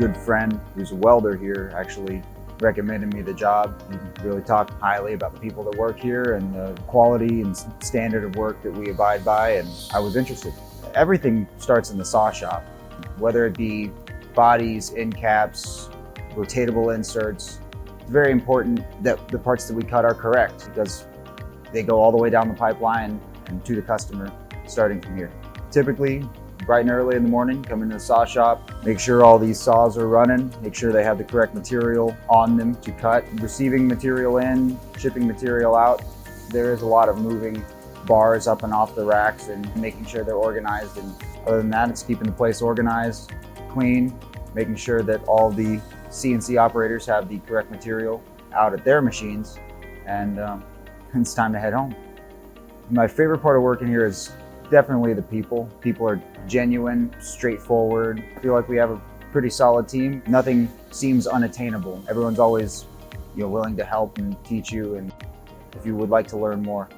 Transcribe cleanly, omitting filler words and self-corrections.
good friend who's a welder here actually recommended me the job. He really talked highly about the people that work here and the quality and standard of work that we abide by, and I was interested. Everything starts in the saw shop, whether it be bodies, end caps, rotatable inserts. It's very important that the parts that we cut are correct because they go all the way down the pipeline and to the customer starting from here. Typically, bright and early in the morning, come into the saw shop, make sure all these saws are running, make sure they have the correct material on them to cut, receiving material in, shipping material out. There is a lot of moving bars up and off the racks and making sure they're organized. And other than that, it's keeping the place organized, clean, making sure that all the CNC operators have the correct material out at their machines, and it's time to head home. My favorite part of working here is definitely the people. People are genuine, straightforward. I feel like we have a pretty solid team. Nothing seems unattainable. Everyone's always, willing to help and teach you, and if you would like to learn more,